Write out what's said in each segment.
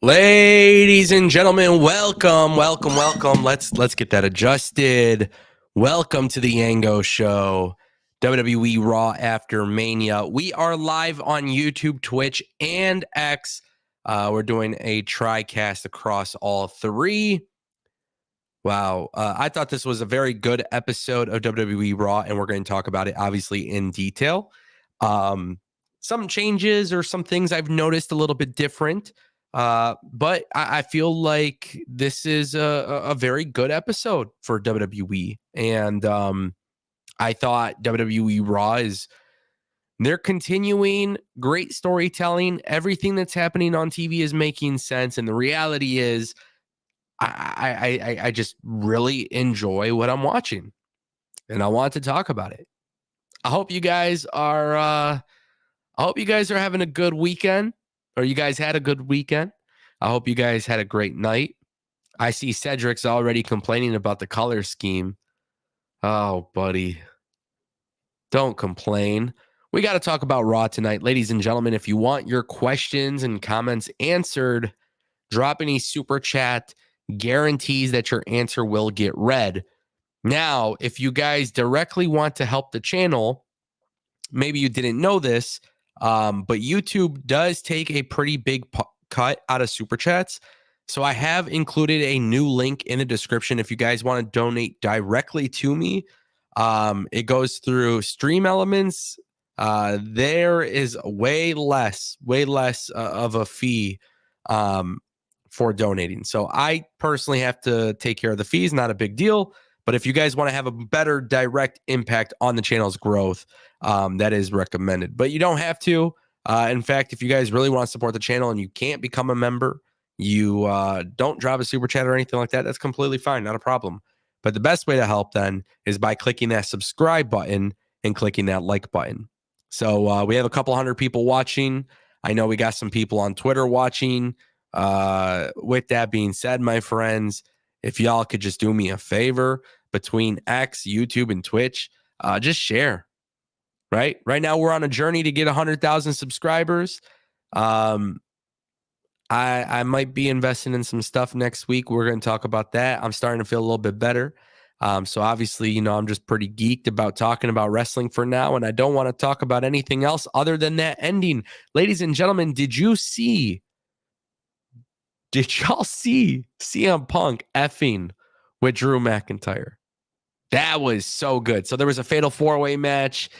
Ladies and gentlemen, welcome. Let's get that adjusted. Welcome to the Ango Show, WWE Raw After Mania. We are live on YouTube, Twitch, and X. We're doing a tri-cast across all three. Wow. I thought this was a very good episode of WWE Raw, and we're going to talk about it, obviously, in detail. Some changes or some things I've noticed a little bit different. But I feel like this is a very good episode for WWE. And I thought WWE Raw they're continuing great storytelling. Everything that's happening on TV is making sense. And the reality is I just really enjoy what I'm watching. And I want to talk about it. I hope you guys are having a good weekend. Or you guys had a good weekend. I hope you guys had a great night. I see Cedric's already complaining about the color scheme. Oh, buddy. Don't complain. We got to talk about Raw tonight. Ladies and gentlemen, if you want your questions and comments answered, drop any super chat. Guarantees that your answer will get read. Now, if you guys directly want to help the channel, maybe you didn't know this, but YouTube does take a pretty big cut out of super chats. So I have included a new link in the description if you guys want to donate directly to me. It goes through Stream Elements. There is way less of a fee for donating. So I personally have to take care of the fees. Not a big deal. But if you guys want to have a better direct impact on the channel's growth, that is recommended. But you don't have to. In fact, if you guys really want to support the channel and you can't become a member, you don't drop a super chat or anything like that, that's completely fine. Not a problem. But the best way to help then is by clicking that subscribe button and clicking that like button. So we have a couple hundred people watching. I know we got some people on Twitter watching. With that being said, my friends, if y'all could just do me a favor between X, YouTube, and Twitch, just share. Right now, we're on a journey to get 100,000 subscribers. I might be investing in some stuff next week. We're going to talk about that. I'm starting to feel a little bit better. So obviously, I'm just pretty geeked about talking about wrestling for now, and I don't want to talk about anything else other than that ending. Ladies and gentlemen, did y'all see CM Punk effing with Drew McIntyre? That was so good. So there was a fatal 4-way match.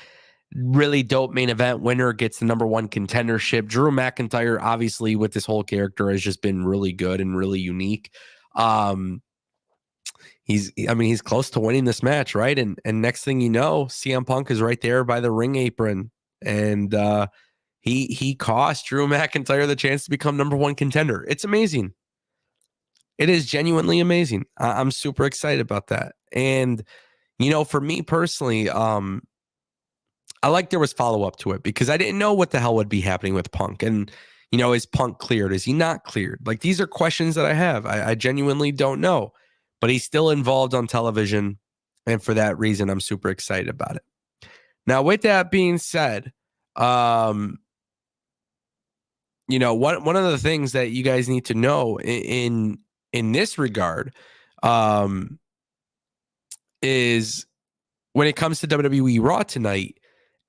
Really dope main event. Winner gets the #1 contendership. Drew McIntyre, obviously, with this whole character, has just been really good and really unique. He's close to winning this match, right? And next thing you know, CM Punk is right there by the ring apron, and he cost Drew McIntyre the chance to become #1 contender. It's amazing. It is genuinely amazing. I'm super excited about that. And for me personally, I like there was follow-up to it because I didn't know what the hell would be happening with Punk. And, is Punk cleared? Is he not cleared? Like, these are questions that I have. I genuinely don't know. But he's still involved on television. And for that reason, I'm super excited about it. Now, with that being said, one of the things that you guys need to know in this regard is when it comes to WWE Raw tonight,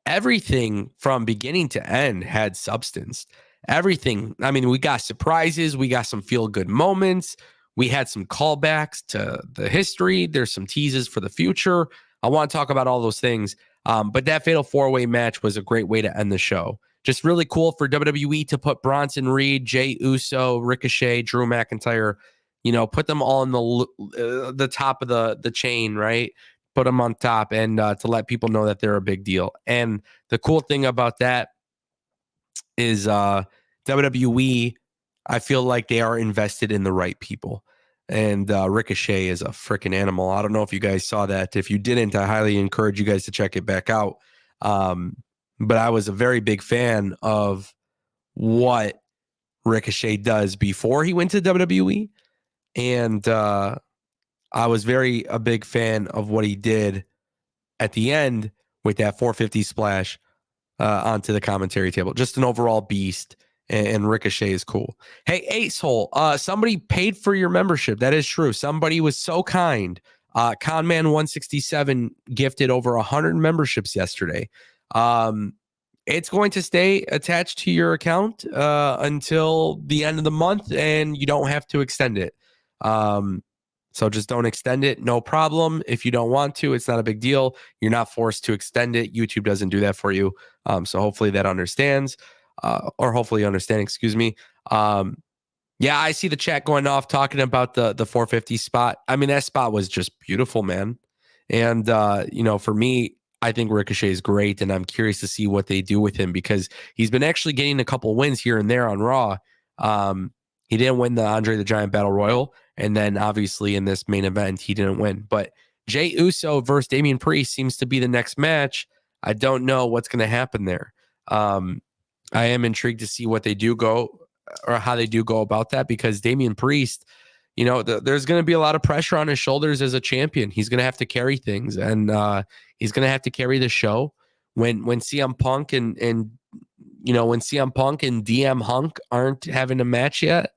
everything from beginning to end had substance. Everything. I mean, we got surprises. We got some feel-good moments. We had some callbacks to the history. There's some teases for the future. I want to talk about all those things. But that fatal 4-way match was a great way to end the show. Just really cool for WWE to put Bronson Reed, Jey Uso, Ricochet, Drew McIntyre, put them all in the top of the chain, right? Put them on top and to let people know that they're a big deal. And the cool thing about that is WWE, I feel like they are invested in the right people. And Ricochet is a freaking animal. I don't know if you guys saw that. If you didn't, I highly encourage you guys to check it back out. But I was a very big fan of what Ricochet does before he went to WWE. And I was a big fan of what he did at the end with that 450 splash onto the commentary table. Just an overall beast. and Ricochet is cool. Hey, Ace Hole, somebody paid for your membership. That is true. Somebody was so kind. Conman167 gifted over 100 memberships yesterday. It's going to stay attached to your account until the end of the month, and you don't have to extend it. So just don't extend it. No problem. If you don't want to, it's not a big deal. You're not forced to extend it. YouTube doesn't do that for you. So hopefully that understands, or hopefully you understand, excuse me. Yeah, I see the chat going off talking about the 450 spot. I mean, that spot was just beautiful, man. And, for me, I think Ricochet is great, and I'm curious to see what they do with him because he's been actually getting a couple wins here and there on Raw. He didn't win the Andre the Giant Battle Royal, and then obviously in this main event, he didn't win. But Jey Uso versus Damian Priest seems to be the next match. I don't know what's going to happen there. I am intrigued to see what they do go or how they do go about that because Damian Priest, there's going to be a lot of pressure on his shoulders as a champion. He's going to have to carry things, and he's going to have to carry the show. When CM Punk and when CM Punk and DM Hunk aren't having a match yet,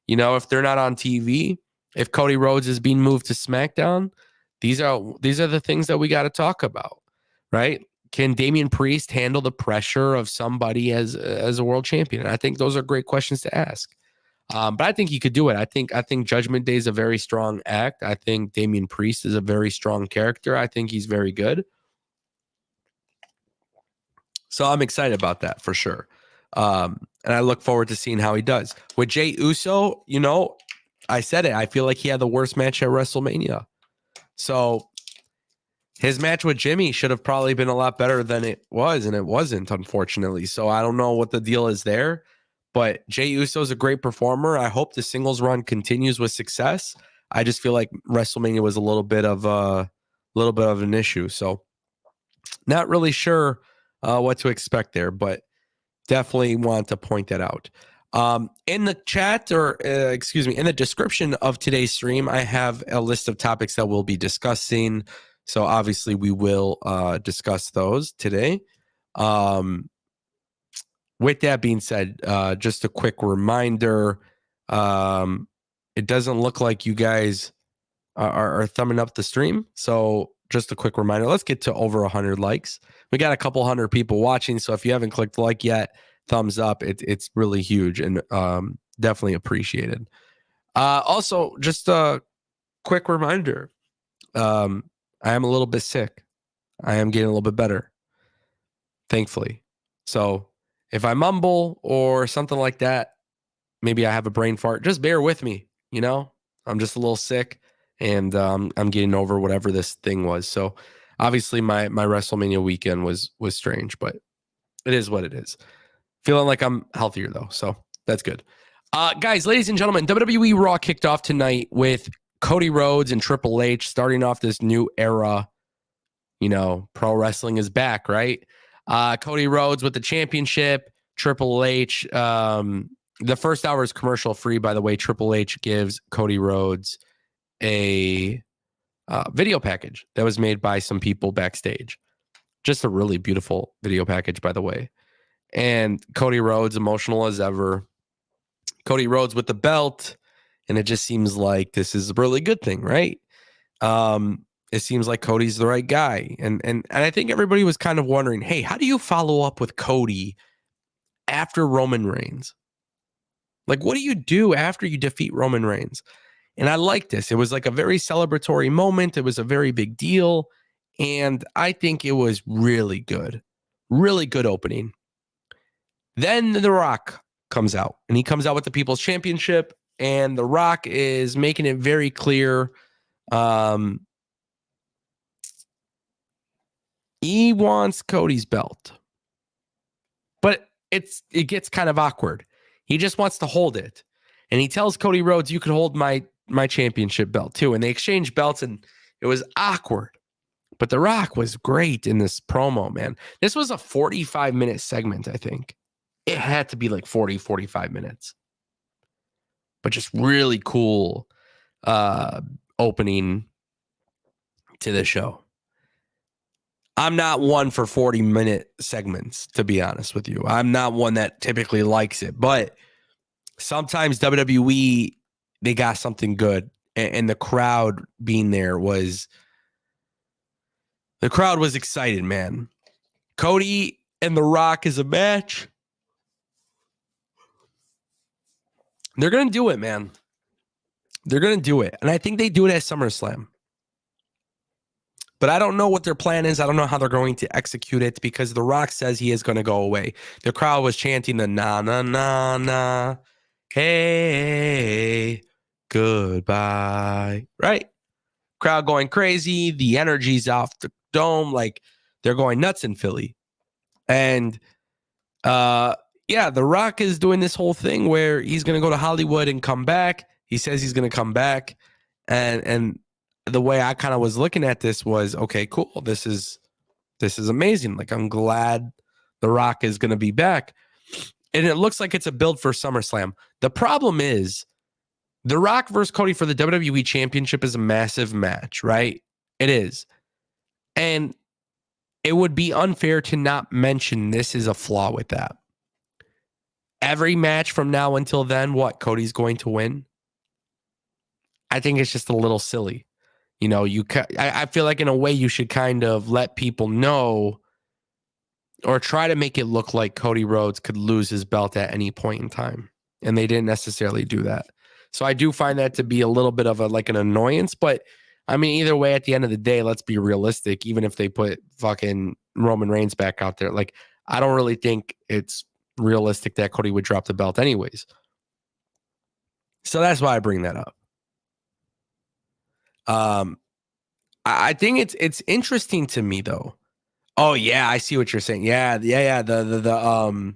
if they're not on TV, if Cody Rhodes is being moved to SmackDown, these are the things that we got to talk about, right? Can Damian Priest handle the pressure of somebody as a world champion? And I think those are great questions to ask. But I think he could do it. I think Judgment Day is a very strong act. I think Damian Priest is a very strong character. I think he's very good. So I'm excited about that for sure. And I look forward to seeing how he does. With Jey Uso, I said it. I feel like he had the worst match at WrestleMania. So his match with Jimmy should have probably been a lot better than it was, and it wasn't, unfortunately. So I don't know what the deal is there. But Jey Uso is a great performer. I hope the singles run continues with success. I just feel like WrestleMania was a little bit of an issue. So not really sure what to expect there, but definitely want to point that out. In the chat, or in the description of today's stream, I have a list of topics that we'll be discussing. So obviously we will discuss those today. With that being said, just a quick reminder, it doesn't look like you guys are thumbing up the stream. So just a quick reminder, let's get to over 100 likes. We got a couple hundred people watching. So if you haven't clicked like yet, thumbs up. It's really huge and definitely appreciated. Also, just a quick reminder, I am a little bit sick. I am getting a little bit better, thankfully. So if I mumble or something like that, maybe I have a brain fart, just bear with me. I'm just a little sick and I'm getting over whatever this thing was. So obviously my WrestleMania weekend was strange, but it is what it is. Feeling like I'm healthier though. So that's good. Guys, ladies and gentlemen, WWE Raw kicked off tonight with Cody Rhodes and Triple H starting off this new era. Pro wrestling is back, right? Cody Rhodes with the championship, Triple H. The first hour is commercial free, by the way. Triple H gives Cody Rhodes a video package that was made by some people backstage. Just a really beautiful video package, by the way. And Cody Rhodes, emotional as ever. Cody Rhodes with the belt. And it just seems like this is a really good thing, right? It seems like Cody's the right guy. And I think everybody was kind of wondering, hey, how do you follow up with Cody after Roman Reigns? Like, what do you do after you defeat Roman Reigns? And I like this. It was like a very celebratory moment. It was a very big deal. And I think it was really good. Really good opening. Then The Rock comes out. And he comes out with the People's Championship. And The Rock is making it very clear. He wants Cody's belt. But it gets kind of awkward. He just wants to hold it. And he tells Cody Rhodes, you can hold my championship belt too. And they exchange belts and it was awkward. But The Rock was great in this promo, man. This was a 45-minute segment, I think. It had to be like 40, 45 minutes. But just really cool opening to the show. I'm not one for 40-minute segments, to be honest with you. I'm not one that typically likes it, but sometimes WWE, they got something good, and the crowd being there was excited, man. Cody and The Rock is a match. They're going to do it, man. They're going to do it. And I think they do it at SummerSlam. But I don't know what their plan is. I don't know how they're going to execute it because The Rock says he is going to go away. The crowd was chanting the na, na, na, na. Hey, goodbye. Right? Crowd going crazy. The energy's off the dome. Like, they're going nuts in Philly. And, yeah, The Rock is doing this whole thing where he's going to go to Hollywood and come back. He says he's going to come back. And the way I kind of was looking at this was, okay, cool. This is amazing. Like, I'm glad The Rock is going to be back. And it looks like it's a build for SummerSlam. The problem is The Rock versus Cody for the WWE Championship is a massive match, right? It is. And it would be unfair to not mention this is a flaw with that. Every match from now until then, what? Cody's going to win? I think it's just a little silly. You know, I feel like in a way you should kind of let people know or try to make it look like Cody Rhodes could lose his belt at any point in time. And they didn't necessarily do that. So I do find that to be a little bit of an annoyance. But I mean, either way, at the end of the day, let's be realistic. Even if they put fucking Roman Reigns back out there, like, I don't really think it's realistic that Cody would drop the belt anyways. So that's why I bring that up. I think it's interesting to me though. Oh yeah, I see what you're saying. Yeah. The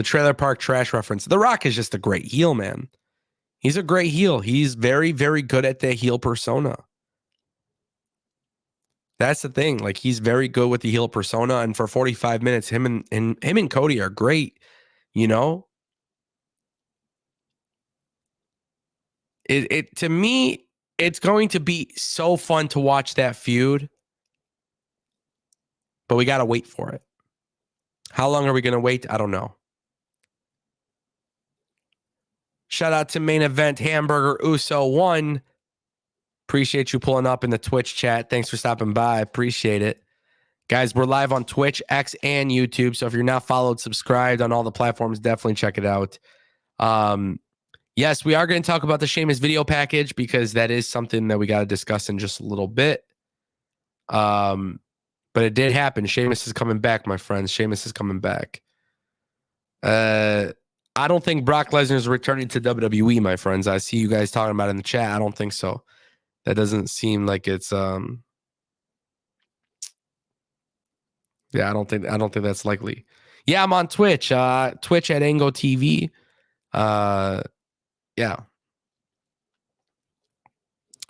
trailer park trash reference. The Rock is just a great heel, man. He's a great heel. He's very, very good at the heel persona. That's the thing. Like, he's very good with the heel persona, and for 45 minutes, him and Cody are great. You know, it to me, it's going to be so fun to watch that feud, but we got to wait for it. How long are we going to wait? I don't know. Shout out to Main Event Hamburger Uso 1. Appreciate you pulling up in the Twitch chat. Thanks for stopping by. Appreciate it. Guys, we're live on Twitch, X, and YouTube. So if you're not followed, subscribed on all the platforms, definitely check it out. Yes, we are going to talk about the Sheamus video package because that is something that we got to discuss in just a little bit. But it did happen. Sheamus is coming back, my friends. Sheamus is coming back. I don't think Brock Lesnar is returning to WWE, my friends. I see you guys talking about it in the chat. I don't think so. That doesn't seem like it's yeah, I don't think that's likely. Yeah, I'm on Twitch. Twitch at Ango TV. Yeah.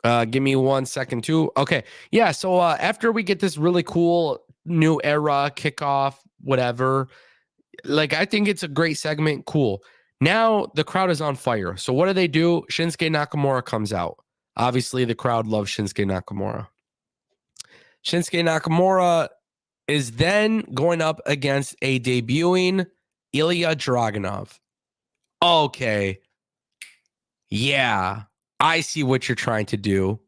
Give me 1 second too. Okay. Yeah, so after we get this really cool new era kickoff, whatever, like, I think it's a great segment. Cool. Now the crowd is on fire. So what do? Shinsuke Nakamura comes out. Obviously, the crowd loves Shinsuke Nakamura. Shinsuke Nakamura is then going up against a debuting Ilia Dragunov. Okay. Yeah, I see what you're trying to do.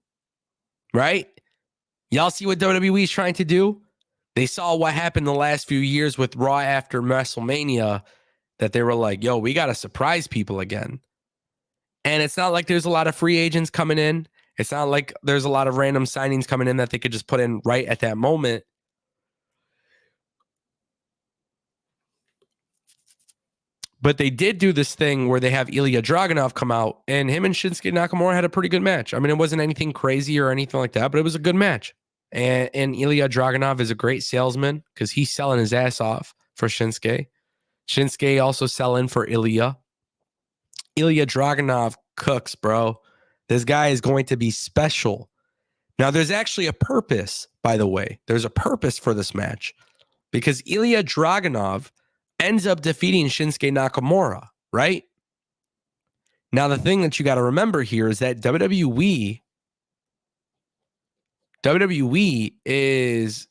Right? Y'all see what WWE is trying to do? They saw what happened the last few years with Raw after WrestleMania, that they were like, yo, we got to surprise people again. And it's not like there's a lot of free agents coming in. It's not like there's a lot of random signings coming in that they could just put in right at that moment. But they did do this thing where they have Ilia Dragunov come out, and him and Shinsuke Nakamura had a pretty good match. I mean, it wasn't anything crazy or anything like that, but it was a good match. And Ilia Dragunov is a great salesman because he's selling his ass off for Shinsuke. Shinsuke also selling for Ilija. Ilia Dragunov cooks, bro. This guy is going to be special. Now, there's actually a purpose, by the way. There's a purpose for this match because Ilia Dragunov ends up defeating Shinsuke Nakamura, right? Now, the thing that you got to remember here is that WWE is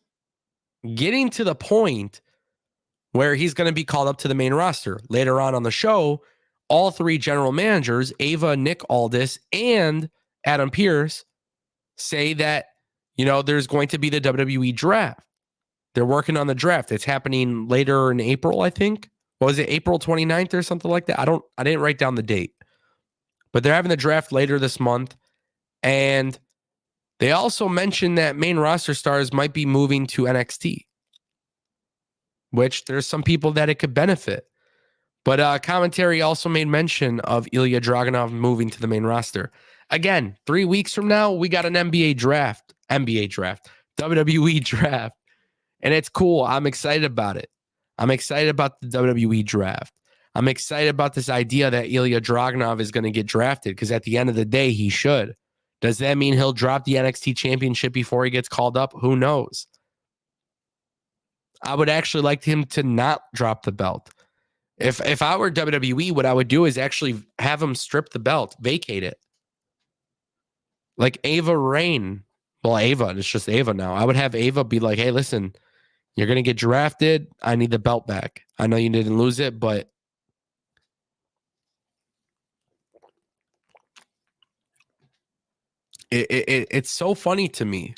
getting to the point where he's going to be called up to the main roster. Later on the show, all three general managers, Ava, Nick Aldis, and Adam Pearce, say that, there's going to be the WWE draft. They're working on the draft. It's happening later in April, I think. What was it, April 29th or something like that? I didn't write down the date. But they're having the draft later this month. And they also mentioned that main roster stars might be moving to NXT, which there's some people that it could benefit. But commentary also made mention of Ilia Dragunov moving to the main roster. Again, 3 weeks from now, we got an NBA draft, WWE draft. And it's cool. I'm excited about it. I'm excited about the WWE draft. I'm excited about this idea that Ilia Dragunov is going to get drafted, because at the end of the day, he should. Does that mean he'll drop the NXT championship before he gets called up? Who knows? I would actually like him to not drop the belt. If I were WWE, what I would do is actually have him strip the belt, vacate it. Like Ava Rain. Well, Ava, it's just Ava now. I would have Ava be like, hey, listen, you're going to get drafted. I need the belt back. I know you didn't lose it, but it's so funny to me.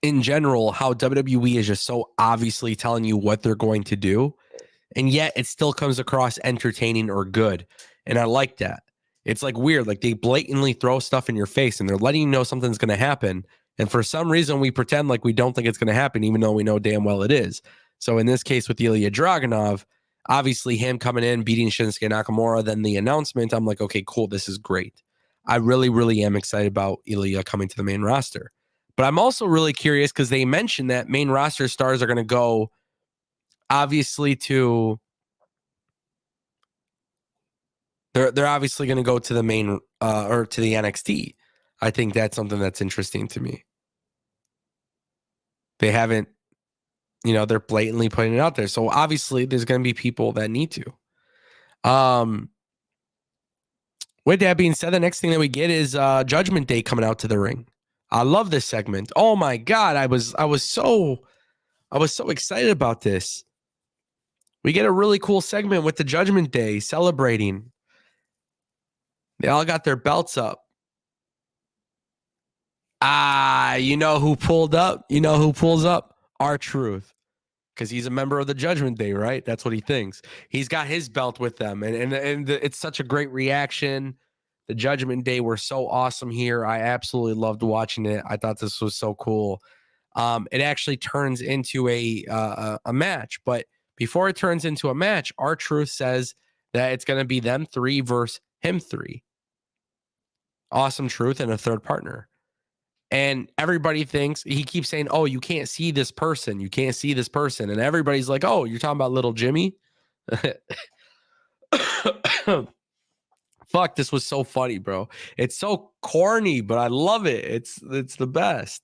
In general, how WWE is just so obviously telling you what they're going to do, and yet it still comes across entertaining or good. And I like that. It's like weird. Like they blatantly throw stuff in your face and they're letting you know something's going to happen. And for some reason, we pretend like we don't think it's going to happen, even though we know damn well it is. So in this case with Ilija Dragunov, obviously him coming in, beating Shinsuke Nakamura, then the announcement, I'm like, okay, cool. This is great. I really, really am excited about Ilija coming to the main roster. But I'm also really curious because they mentioned that main roster stars are going to go, obviously, to... They're obviously going to go to the main or to the NXT. I think that's something that's interesting to me. They haven't, they're blatantly putting it out there. So obviously there's going to be people that need to. With that being said, the next thing that we get is Judgment Day coming out to the ring. I love this segment. Oh my God. I was so excited about this. We get a really cool segment with the Judgment Day celebrating. They all got their belts up. You know who pulled up? You know who pulls up? R-Truth. Because he's a member of the Judgment Day, right? That's what he thinks. He's got his belt with them. And it's such a great reaction. The Judgment Day were so awesome here. I absolutely loved watching it. I thought this was so cool. It actually turns into a match. But before it turns into a match, R-Truth says that it's going to be them three versus him three. Awesome Truth and a third partner. And everybody thinks, he keeps saying, oh, you can't see this person. You can't see this person. And everybody's like, oh, you're talking about little Jimmy? Fuck, this was so funny, bro. It's so corny, but I love it. It's the best.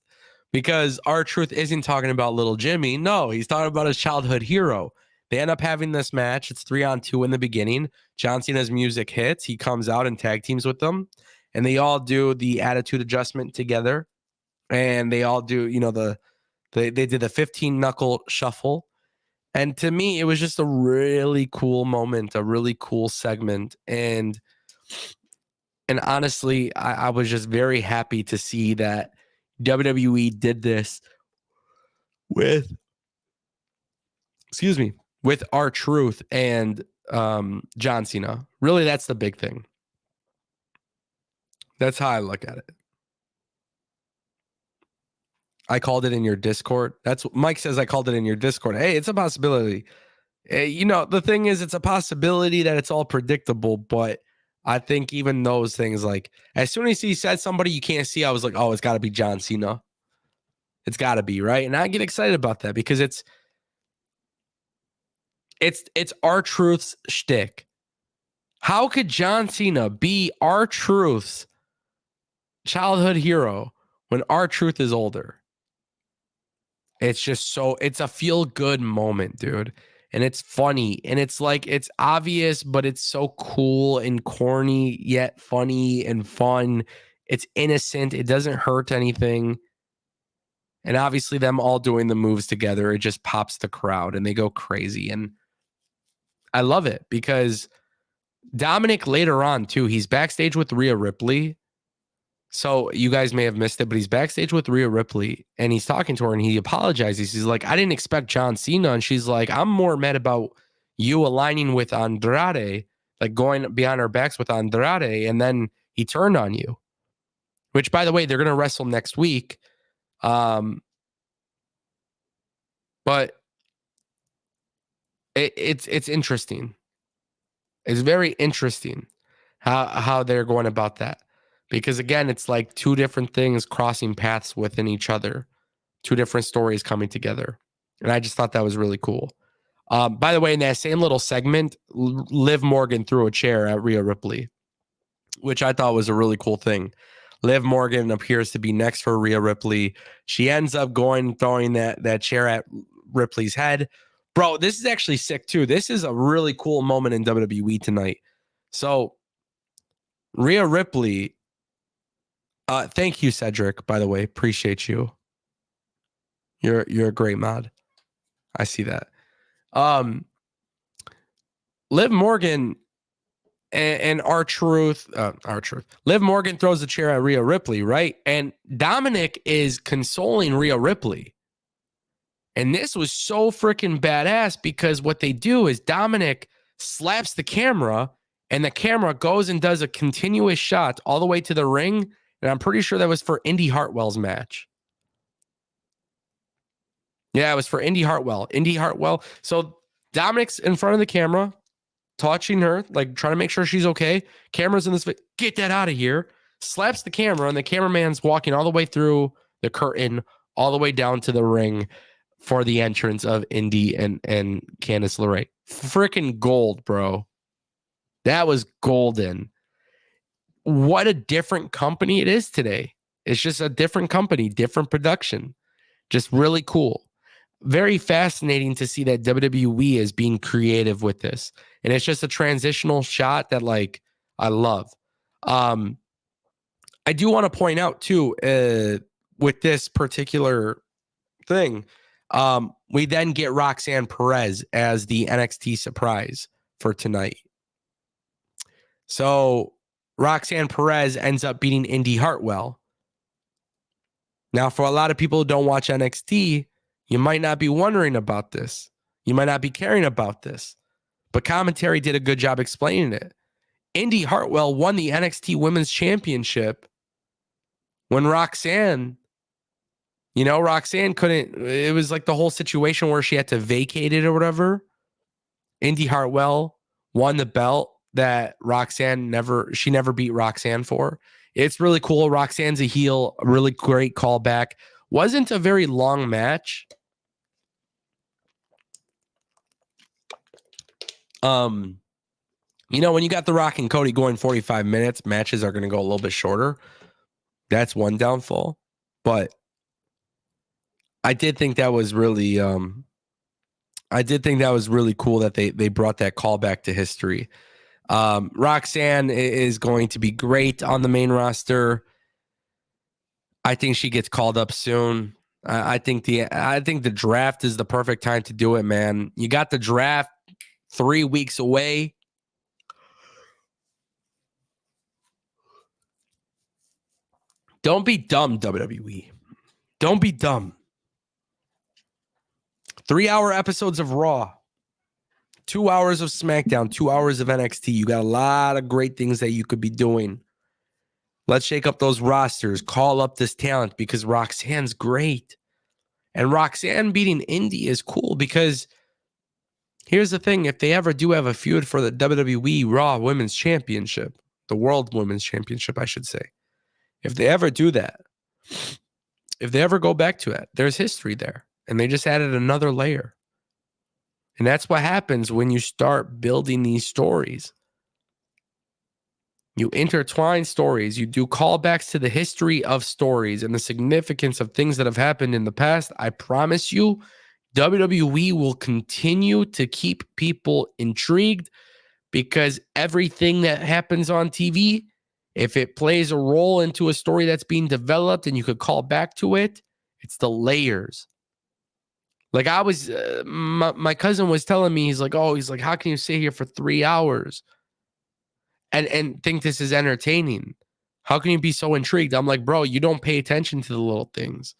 Because R-Truth isn't talking about little Jimmy. No, he's talking about his childhood hero. They end up having this match. It's 3-on-2 in the beginning. John Cena's music hits. He comes out and tag teams with them. And they all do the attitude adjustment together. And they all do, they did the 15 knuckle shuffle. And to me, it was just a really cool moment, a really cool segment. And honestly, I was just very happy to see that WWE did this with R-Truth and John Cena. Really, that's the big thing. That's how I look at it. I called it in your Discord. That's what Mike says. I called it in your Discord. Hey, it's a possibility. The thing is, it's a possibility that it's all predictable, but I think even those things, like as soon as he said somebody you can't see, I was like, oh, it's got to be John Cena. It's got to be, right? And I get excited about that because it's R-Truth's shtick. How could John Cena be R-Truth's childhood hero when R-Truth is older? It's just it's a feel-good moment, dude. And it's funny. And it's like, it's obvious, but it's so cool and corny, yet funny and fun. It's innocent. It doesn't hurt anything. And obviously them all doing the moves together, it just pops the crowd and they go crazy. And I love it because Dominic later on too, he's backstage with Rhea Ripley. So you guys may have missed it, but he's backstage with Rhea Ripley and he's talking to her and he apologizes. He's like, I didn't expect John Cena. And she's like, I'm more mad about you aligning with Andrade, like going behind our backs with Andrade. And then he turned on you, which by the way, they're going to wrestle next week. But it's interesting. It's very interesting how they're going about that. Because again, it's like two different things crossing paths within each other, two different stories coming together. And I just thought that was really cool. By the way, in that same little segment, Liv Morgan threw a chair at Rhea Ripley, which I thought was a really cool thing. Liv Morgan appears to be next for Rhea Ripley. She ends up throwing that chair at Ripley's head. Bro, this is actually sick too. This is a really cool moment in WWE tonight. So Rhea Ripley, thank you, Cedric, by the way. Appreciate you. You're a great mod. I see that. Liv Morgan and R-Truth. Liv Morgan throws a chair at Rhea Ripley, right? And Dominic is consoling Rhea Ripley. And this was so freaking badass because what they do is Dominic slaps the camera and the camera goes and does a continuous shot all the way to the ring. And I'm pretty sure that was for Indi Hartwell's match. Yeah, it was for Indi Hartwell. So Dominic's in front of the camera, touching her, like trying to make sure she's okay. Camera's in this, get that out of here. Slaps the camera, and the cameraman's walking all the way through the curtain, all the way down to the ring for the entrance of Indi and Candice LeRae. Freaking gold, bro. That was golden. What a different company it is today. It's just a different company, different production. Just really cool. Very fascinating to see that WWE is being creative with this. And it's just a transitional shot that, like, I love. I do want to point out, too, with this particular thing, we then get Roxanne Perez as the NXT surprise for tonight. So Roxanne Perez ends up beating Indi Hartwell. Now, for a lot of people who don't watch NXT, you might not be wondering about this. You might not be caring about this. But commentary did a good job explaining it. Indi Hartwell won the NXT Women's Championship when Roxanne couldn't. It was like the whole situation where she had to vacate it or whatever. Indi Hartwell won the belt that she never beat Roxanne for. It's really cool. Roxanne's a heel, a really great callback. Wasn't a very long match. When you got The Rock and Cody going 45 minutes, matches are going to go a little bit shorter. That's one downfall. But I did think that was really cool that they brought that call back to history. Roxanne is going to be great on the main roster. I think she gets called up soon. I think the draft is the perfect time to do it, man. You got the draft 3 weeks away. Don't be dumb, WWE. Don't be dumb. 3-hour episodes of Raw. 2 hours of SmackDown, 2 hours of NXT. You got a lot of great things that you could be doing. Let's shake up those rosters. Call up this talent because Roxanne's great. And Roxanne beating Indi is cool because here's the thing. If they ever do have a feud for the WWE Raw Women's Championship, the World Women's Championship, I should say. If they ever do that, if they ever go back to it, there's history there. And they just added another layer. And that's what happens when you start building these stories. You intertwine stories. You do callbacks to the history of stories and the significance of things that have happened in the past. I promise you, WWE will continue to keep people intrigued because everything that happens on TV, if it plays a role into a story that's being developed and you could call back to it, It's the layers. Like I was, my cousin was telling me, he's like, how can you sit here for 3 hours and think this is entertaining? How can you be so intrigued? I'm like, bro, you don't pay attention to the little things.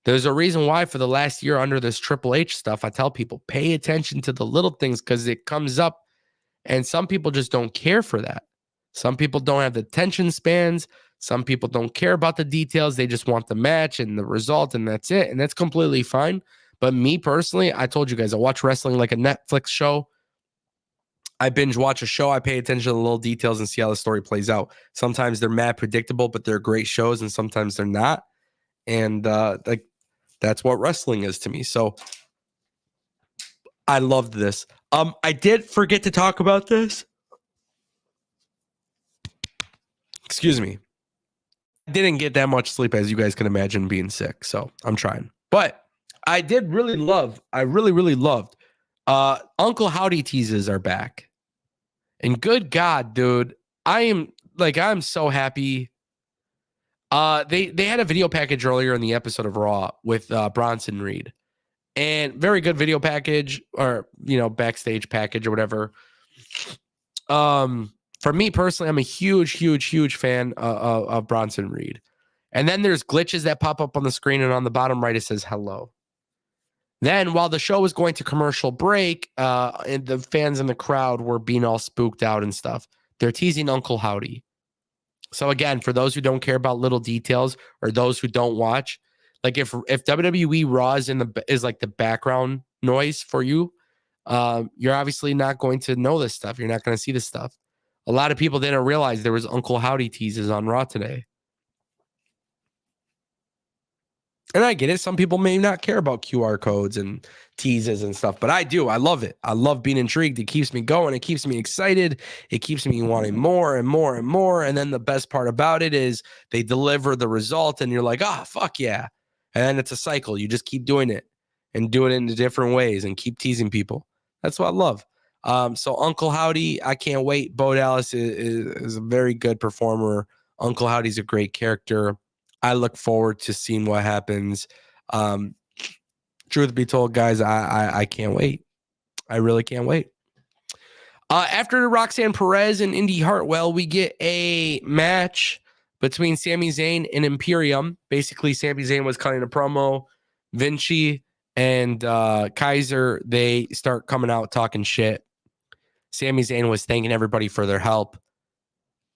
There's a reason why for the last year under this Triple H stuff, I tell people, pay attention to the little things because it comes up and some people just don't care for that. Some people don't have the attention spans. Some people don't care about the details. They just want the match and the result and that's it. And that's completely fine. But me personally, I told you guys, I watch wrestling like a Netflix show. I binge watch a show. I pay attention to the little details and see how the story plays out. Sometimes they're mad predictable, but they're great shows, and sometimes they're not. And like that's what wrestling is to me. So I loved this. I did forget to talk about this. Excuse me. I didn't get that much sleep, as you guys can imagine, being sick. So I'm trying. But I did really love, I really loved Uncle Howdy teases are back. And good God, dude, I'm so happy. They had a video package earlier in the episode of Raw with Bronson Reed. And very good video package, or backstage package or whatever. For me personally, I'm a huge fan of Bronson Reed. And then there's glitches that pop up on the screen, and on the bottom right it says hello. Then while the show was going to commercial break, and the fans in the crowd were being all spooked out and stuff, they're teasing Uncle Howdy. So again, for those who don't care about little details or those who don't watch, like if WWE Raw is like the background noise for you, you're obviously not going to know this stuff. You're not going to see this stuff. A lot of people didn't realize there was Uncle Howdy teases on Raw today. And I get it. Some people may not care about QR codes and teases and stuff, but I do. I love it. I love being intrigued. It keeps me going. It keeps me excited. It keeps me wanting more and more and more. And then the best part about it is they deliver the result and you're like, fuck yeah. And then it's a cycle. You just keep doing it and do it in different ways and keep teasing people. That's what I love. So Uncle Howdy, I can't wait. Bo Dallas is a very good performer. Uncle Howdy's a great character. I look forward to seeing what happens. Truth be told, guys, I can't wait. I really can't wait. After Roxanne Perez and Indi Hartwell, we get a match between Sami Zayn and Imperium. Basically, Sami Zayn was cutting a promo. Vinci and Kaiser, they start coming out talking shit. Sami Zayn was thanking everybody for their help.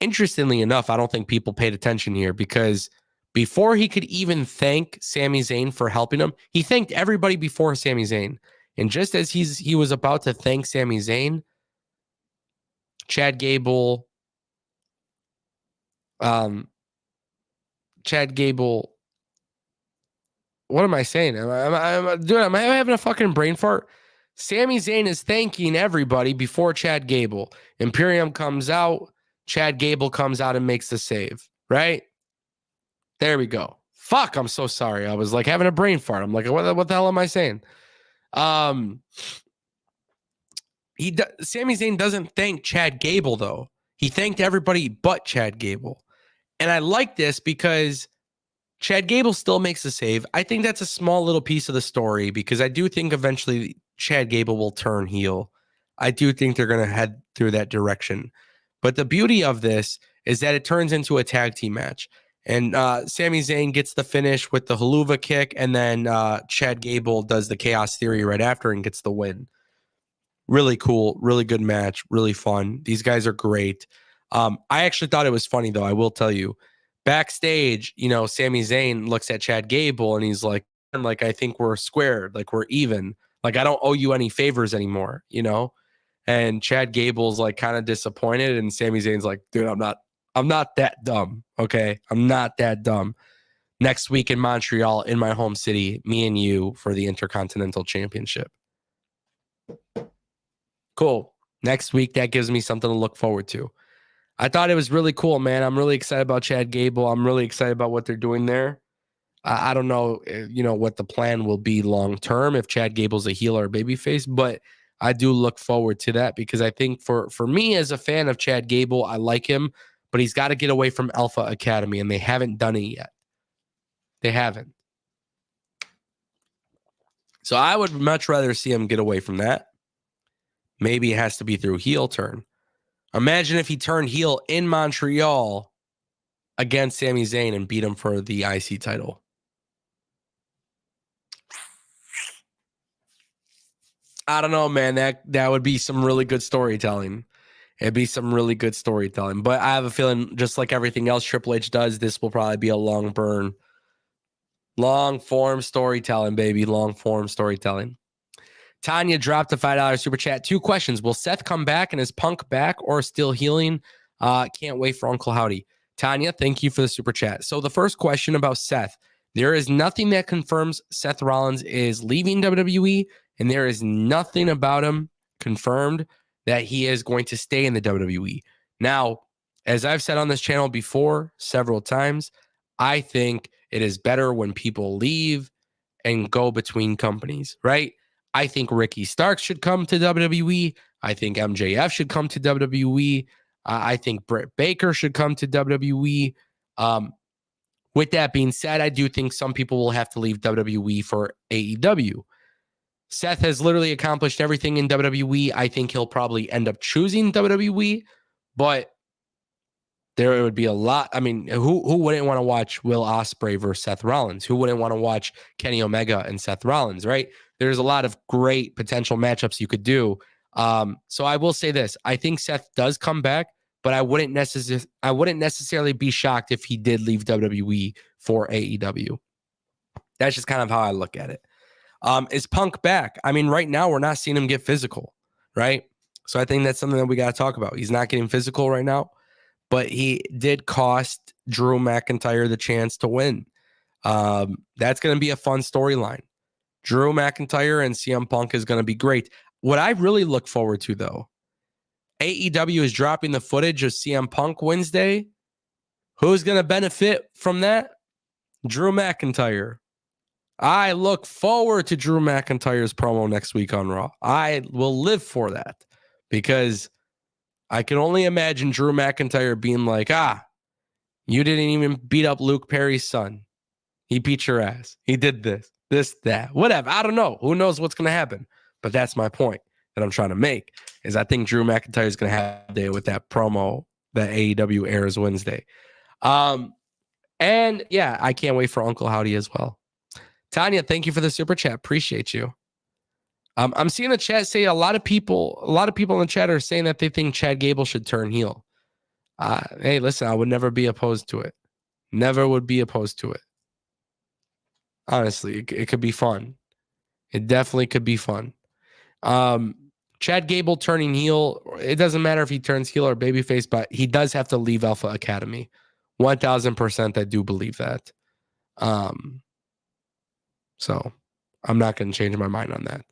Interestingly enough, I don't think people paid attention here because before he could even thank Sami Zayn for helping him, he thanked everybody before Sami Zayn. And just as he was about to thank Sami Zayn, Chad Gable, what am I saying? Am I having a fucking brain fart? Sami Zayn is thanking everybody before Chad Gable. Imperium comes out. Chad Gable comes out and makes the save, right? There we go. Fuck, I'm so sorry. I was like having a brain fart. I'm like, what the hell am I saying? Sami Zayn doesn't thank Chad Gable, though. He thanked everybody but Chad Gable. And I like this because Chad Gable still makes the save. I think that's a small little piece of the story because I do think eventually Chad Gable will turn heel. I do think they're going to head through that direction. But the beauty of this is that it turns into a tag team match. And Sami Zayn gets the finish with the haluva kick, and then Chad Gable does the Chaos Theory right after and gets the win. Really cool, really good match, really fun. These guys are great. I actually thought it was funny, though, I will tell you. Backstage, Sami Zayn looks at Chad Gable, and he's like, I think we're squared, like we're even. Like, I don't owe you any favors anymore, And Chad Gable's like kind of disappointed, and Sami Zayn's like, dude, I'm not that dumb, okay? I'm not that dumb. Next week in Montreal, in my home city, me and you for the Intercontinental Championship. Cool. Next week, that gives me something to look forward to. I thought it was really cool, man. I'm really excited about Chad Gable. I'm really excited about what they're doing there. I don't know, what the plan will be long term if Chad Gable's a heel or a babyface, but I do look forward to that because I think for me as a fan of Chad Gable, I like him, but he's got to get away from Alpha Academy, and they haven't done it yet. They haven't. So I would much rather see him get away from that. Maybe it has to be through heel turn. Imagine if he turned heel in Montreal against Sami Zayn and beat him for the IC title. I don't know, man. That would be some really good storytelling. It'd be some really good storytelling. But I have a feeling, just like everything else Triple H does, this will probably be a long burn. Long form storytelling, baby. Long form storytelling. Tanya dropped a $5 super chat. 2 questions. Will Seth come back and is Punk back or still healing? Can't wait for Uncle Howdy. Tanya, thank you for the super chat. So the first question about Seth. There is nothing that confirms Seth Rollins is leaving WWE, and there is nothing about him confirmed that he is going to stay in the WWE. Now, as I've said on this channel before several times, I think it is better when people leave and go between companies, right? I think Ricky Starks should come to WWE. I think MJF should come to WWE. I think Britt Baker should come to WWE. With that being said, I do think some people will have to leave WWE for AEW. Seth has literally accomplished everything in WWE. I think he'll probably end up choosing WWE, but there would be a lot. I mean, who wouldn't want to watch Will Ospreay versus Seth Rollins? Who wouldn't want to watch Kenny Omega and Seth Rollins, right? There's a lot of great potential matchups you could do. So I will say this. I think Seth does come back, but I wouldn't necessarily be shocked if he did leave WWE for AEW. That's just kind of how I look at it. Is Punk back? I mean, right now we're not seeing him get physical, right? So I think that's something that we got to talk about. He's not getting physical right now, but he did cost Drew McIntyre the chance to win. That's going to be a fun storyline. Drew McIntyre and CM Punk is going to be great. What I really look forward to, though, AEW is dropping the footage of CM Punk Wednesday. Who's going to benefit from that? Drew McIntyre. I look forward to Drew McIntyre's promo next week on Raw. I will live for that because I can only imagine Drew McIntyre being like, you didn't even beat up Luke Perry's son. He beat your ass. He did this, that, whatever. I don't know. Who knows what's going to happen? But that's my point that I'm trying to make is I think Drew McIntyre is going to have a day with that promo that AEW airs Wednesday. And yeah, I can't wait for Uncle Howdy as well. Tanya, thank you for the super chat. Appreciate you. I'm seeing the chat say a lot of people in the chat are saying that they think Chad Gable should turn heel. Hey, listen, I would never be opposed to it. Never would be opposed to it. Honestly, it could be fun. It definitely could be fun. Chad Gable turning heel, it doesn't matter if he turns heel or babyface, but he does have to leave Alpha Academy. 1000% I do believe that. So I'm not going to change my mind on that.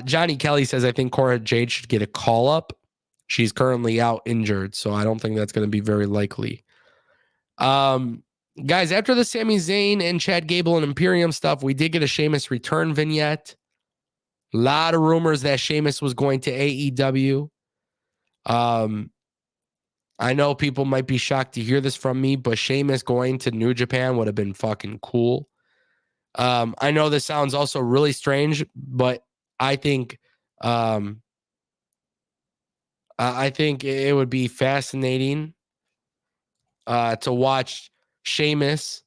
Johnny Kelly says, I think Cora Jade should get a call up. She's currently out injured, so I don't think that's going to be very likely. Guys, after the Sami Zayn and Chad Gable and Imperium stuff, we did get a Sheamus return vignette. A lot of rumors that Sheamus was going to AEW. I know people might be shocked to hear this from me, but Sheamus going to New Japan would have been fucking cool. I know this sounds also really strange, but I think it would be fascinating to watch Sheamus.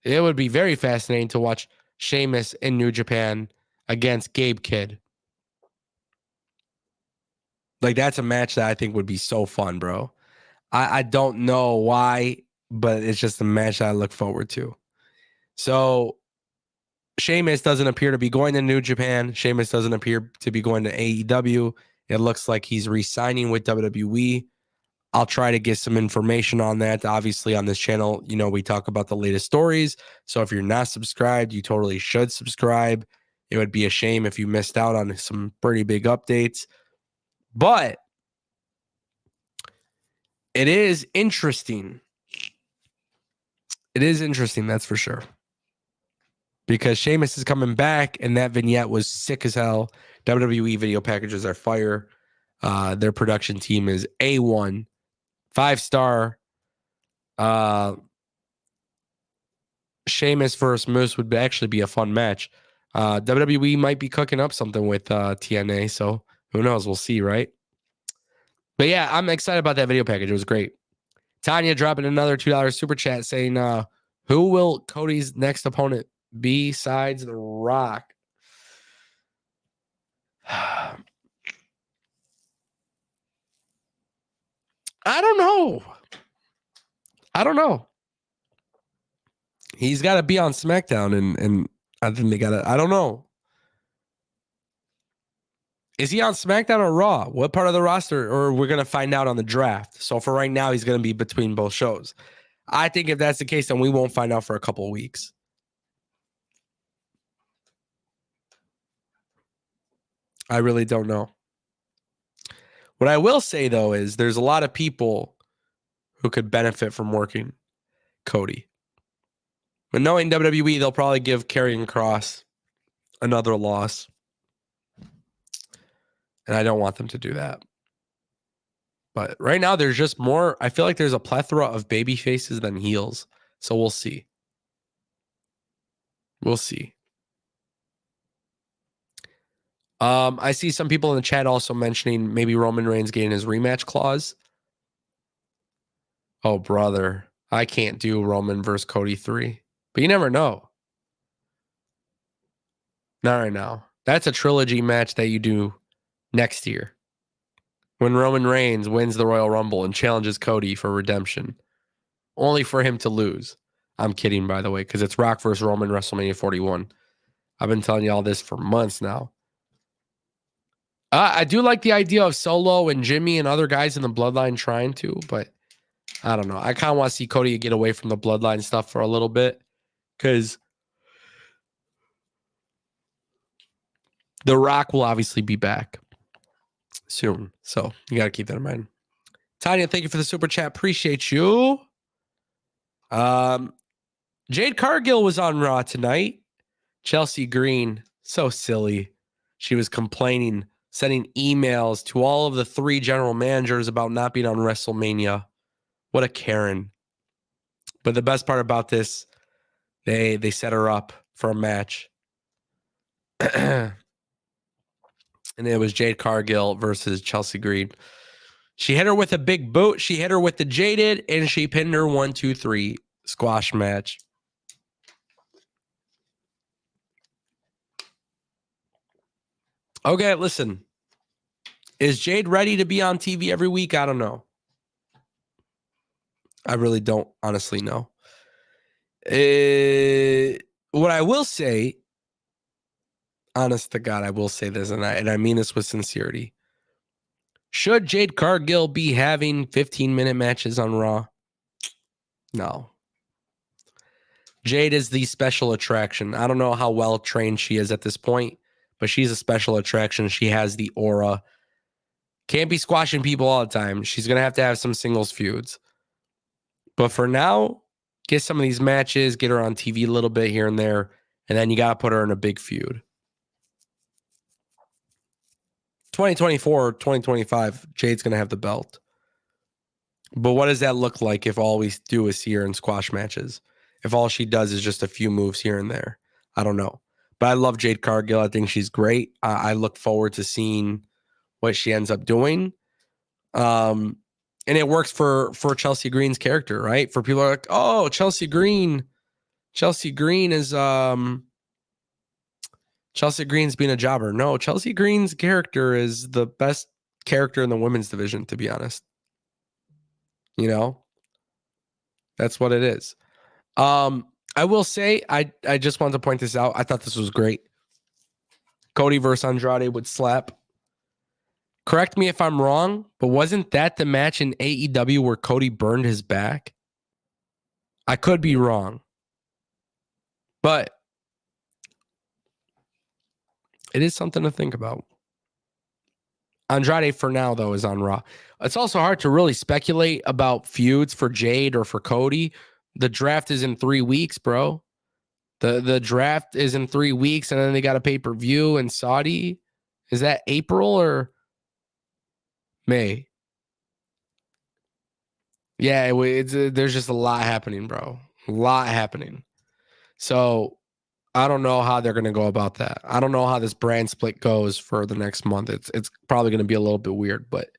It would be very fascinating to watch Sheamus in New Japan against Gabe Kidd. Like, that's a match that I think would be so fun, bro. I don't know why, but it's just a match that I look forward to. So Sheamus doesn't appear to be going to New Japan. Sheamus doesn't appear to be going to AEW. It looks like he's re-signing with WWE. I'll try to get some information on that. Obviously, on this channel, we talk about the latest stories. So if you're not subscribed, you totally should subscribe. It would be a shame if you missed out on some pretty big updates. But it is interesting. It is interesting, that's for sure. Because Sheamus is coming back, and that vignette was sick as hell. WWE video packages are fire. Their production team is A1. 5-star. Sheamus versus Moose would actually be a fun match. WWE might be cooking up something with TNA, so who knows? We'll see, right? But yeah, I'm excited about that video package. It was great. Tanya dropping another $2 super chat saying, who will Cody's next opponent be besides The Rock? I don't know. He's got to be on SmackDown, and I think they got to. I don't know. Is he on SmackDown or Raw? What part of the roster? Or we're gonna find out on the draft. So for right now, he's gonna be between both shows. I think if that's the case, then we won't find out for a couple of weeks. I really don't know. What I will say though is there's a lot of people who could benefit from working Cody. But knowing WWE, they'll probably give Karrion Kross another loss. And I don't want them to do that. But right now, there's just more. I feel like there's a plethora of baby faces than heels. So we'll see. We'll see. I see some people in the chat also mentioning maybe Roman Reigns getting his rematch clause. Oh, brother. I can't do Roman versus Cody 3. But you never know. Not right now. That's a trilogy match that you do next year. When Roman Reigns wins the Royal Rumble and challenges Cody for redemption. Only for him to lose. I'm kidding, by the way, because it's Rock versus Roman WrestleMania 41. I've been telling you all this for months now. I do like the idea of Solo and Jimmy and other guys in the Bloodline trying to, but I don't know. I kind of want to see Cody get away from the Bloodline stuff for a little bit because The Rock will obviously be back soon. So you got to keep that in mind. Tanya, thank you for the super chat. Appreciate you. Jade Cargill was on Raw tonight. Chelsea Green, so silly. She was complaining, sending emails to all of the 3 general managers about not being on WrestleMania. What a Karen. But the best part about this, they set her up for a match. And it was Jade Cargill versus Chelsea Green. She hit her with a big boot. She hit her with the Jaded, and she pinned her 1, 2, 3 squash match. Okay, listen. Is Jade ready to be on TV every week? I don't know. I really don't honestly know. What I will say, honest to God, I will say this, and I mean this with sincerity. Should Jade Cargill be having 15-minute matches on Raw? No. Jade is the special attraction. I don't know how well trained she is at this point, but she's a special attraction. She has the aura. Can't be squashing people all the time. She's going to have some singles feuds. But for now, get some of these matches, get her on TV a little bit here and there, and then you got to put her in a big feud. 2024, 2025, Jade's going to have the belt. But what does that look like if all we do is see her in squash matches? If all she does is just a few moves here and there? I don't know. But I love Jade Cargill. I think she's great. I look forward to seeing what she ends up doing. And it works for Chelsea Green's character, right? For people who are like, oh, Chelsea Green is Chelsea Green's being a jobber. No, Chelsea Green's character is the best character in the women's division, to be honest. You know, that's what it is. I will say, I just wanted to point this out. I thought this was great. Cody versus Andrade would slap. Correct me if I'm wrong, but wasn't that the match in AEW where Cody burned his back? I could be wrong. But it is something to think about. Andrade for now, though, is on Raw. It's also hard to really speculate about feuds for Jade or for Cody. The draft is in 3 weeks, bro. The draft is in 3 weeks, and then they got a pay-per-view in Saudi. Is that April or May? Yeah, there's just a lot happening, bro. A lot happening. So I don't know how they're going to go about that. I don't know how this brand split goes for the next month. It's probably going to be a little bit weird, but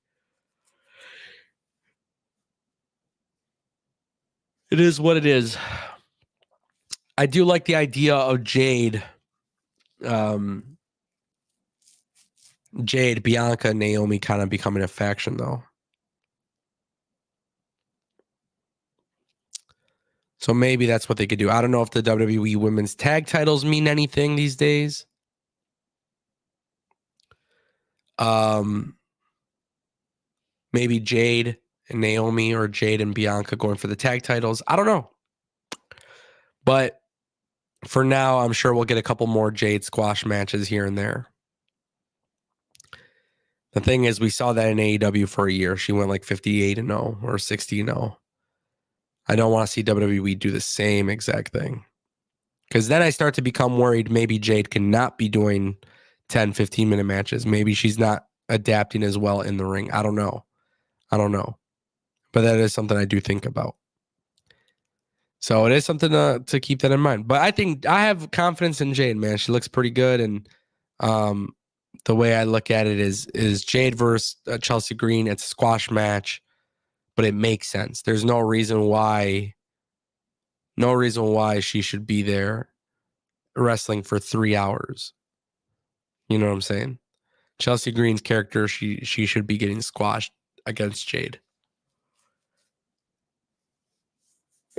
it is what it is. I do like the idea of Jade, Bianca, Naomi kind of becoming a faction, though. So maybe that's what they could do. I don't know if the WWE women's tag titles mean anything these days. Maybe Jade and Naomi or Jade and Bianca going for the tag titles. I don't know. But for now, I'm sure we'll get a couple more Jade squash matches here and there. The thing is, we saw that in AEW for a year. She went like 58-0 or 60-0. I don't want to see WWE do the same exact thing. Because then I start to become worried maybe Jade cannot be doing 10, 15-minute matches. Maybe she's not adapting as well in the ring. I don't know. But that is something I do think about. So it is something to keep that in mind. But I think I have confidence in Jade, man. She looks pretty good. And the way I look at it is Jade versus Chelsea Green. It's a squash match, but it makes sense. There's no reason why she should be there wrestling for 3 hours. You know what I'm saying? Chelsea Green's character, she should be getting squashed against Jade.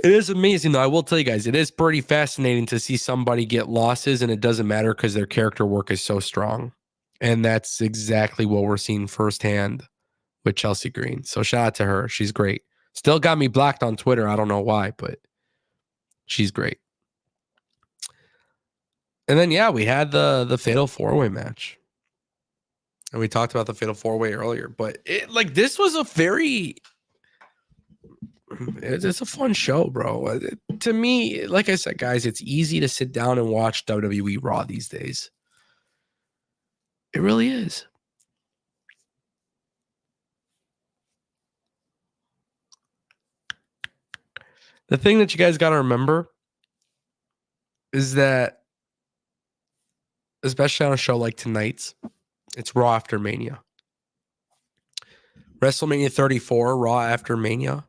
It is amazing, though. I will tell you guys, it is pretty fascinating to see somebody get losses, and it doesn't matter because their character work is so strong. And that's exactly what we're seeing firsthand with Chelsea Green. So shout out to her. She's great. Still got me blocked on Twitter. I don't know why, but she's great. And then, yeah, we had the Fatal 4-Way match. And we talked about the Fatal 4-Way earlier. But this was a very... It's a fun show, bro. To me, like I said, guys, it's easy to sit down and watch WWE Raw these days. It really is. The thing that you guys got to remember is that, especially on a show like tonight's, it's Raw After Mania. WrestleMania 34, Raw After Mania.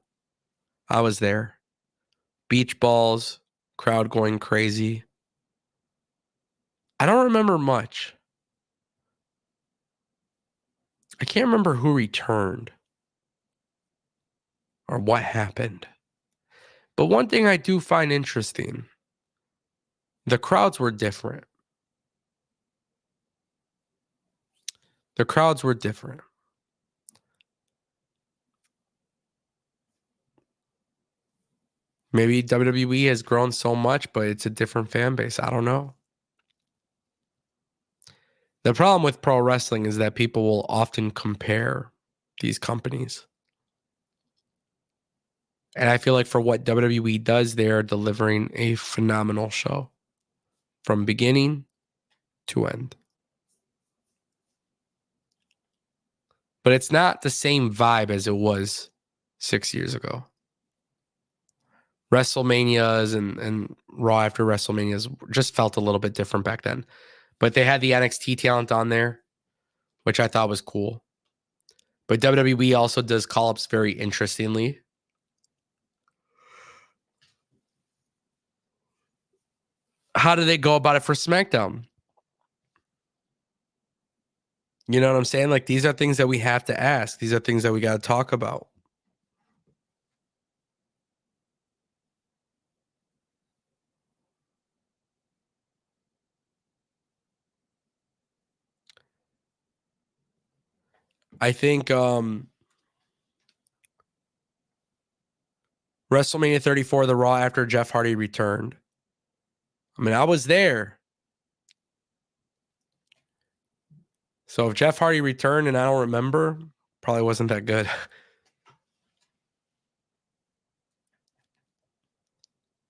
I was there. Beach balls, crowd going crazy. I don't remember much. I can't remember who returned or what happened. But one thing I do find interesting, the crowds were different. Maybe WWE has grown so much, but it's a different fan base. I don't know. The problem with pro wrestling is that people will often compare these companies. And I feel like for what WWE does, they are delivering a phenomenal show from beginning to end. But it's not the same vibe as it was 6 years ago. WrestleManias and Raw After WrestleManias just felt a little bit different back then. But they had the NXT talent on there, which I thought was cool. But WWE also does call-ups very interestingly. How do they go about it for SmackDown? You know what I'm saying? Like, these are things that we have to ask. These are things that we got to talk about. I think WrestleMania 34, the Raw after Jeff Hardy returned. I mean, I was there. So if Jeff Hardy returned and I don't remember, probably wasn't that good.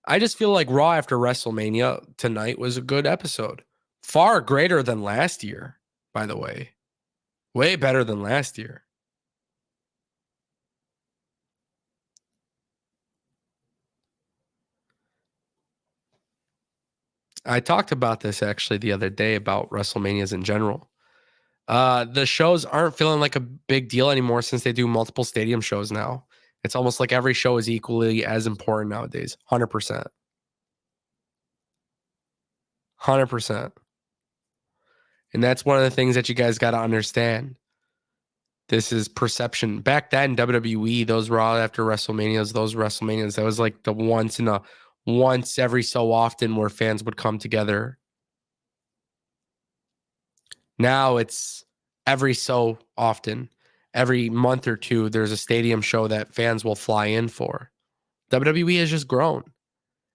I just feel like Raw after WrestleMania tonight was a good episode. Far greater than last year, by the way. Way better than last year. I talked about this actually the other day about WrestleManias in general. The shows aren't feeling like a big deal anymore since they do multiple stadium shows now. It's almost like every show is equally as important nowadays. 100%. 100%. And that's one of the things that you guys got to understand. This is perception. Back then, WWE, those Raw after WrestleManias, that was like the once every so often where fans would come together. Now it's every so often. Every month or two, there's a stadium show that fans will fly in for. WWE has just grown,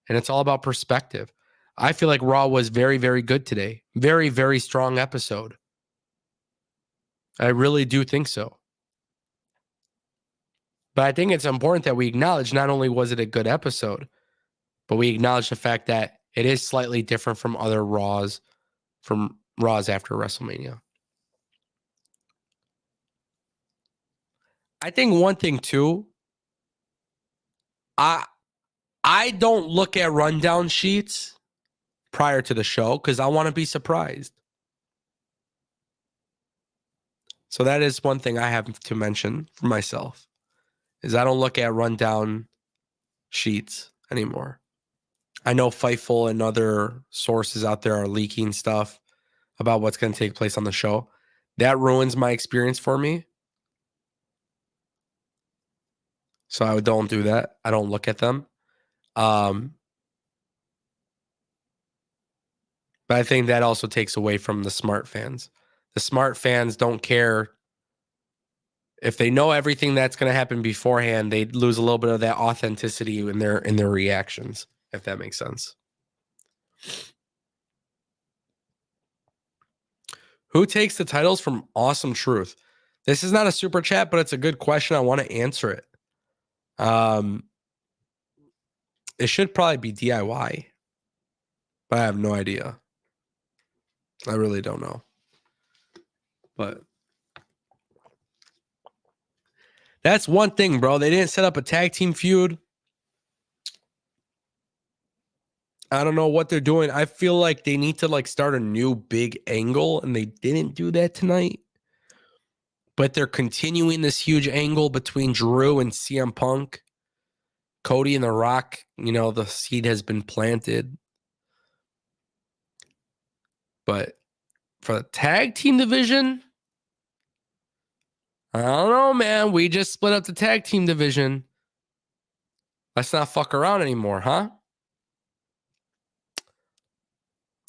and it's all about perspective. I feel like Raw was very, very good today. Very, very strong episode. I really do think so. But I think it's important that we acknowledge not only was it a good episode, but we acknowledge the fact that it is slightly different from other Raws, from Raws after WrestleMania. I think one thing too, I don't look at rundown sheets prior to the show because I want to be surprised. So that is one thing I have to mention for myself, is I don't look at rundown sheets anymore. I know Fightful and other sources out there are leaking stuff about what's going to take place on the show. That ruins my experience for me. So I don't do that. I don't look at them. But I think that also takes away from the smart fans. The smart fans don't care. If they know everything that's going to happen beforehand, they lose a little bit of that authenticity in their reactions, if that makes sense. Who takes the titles from Awesome Truth? This is not a super chat, but it's a good question. I want to answer it. It should probably be DIY, but I have no idea. I really don't know. But that's one thing, bro. They didn't set up a tag team feud. I don't know what they're doing. I feel like they need to like start a new big angle, and they didn't do that tonight. But they're continuing this huge angle between Drew and CM Punk. Cody and The Rock, the seed has been planted. But for the tag team division, I don't know, man. We just split up the tag team division. Let's not fuck around anymore, huh?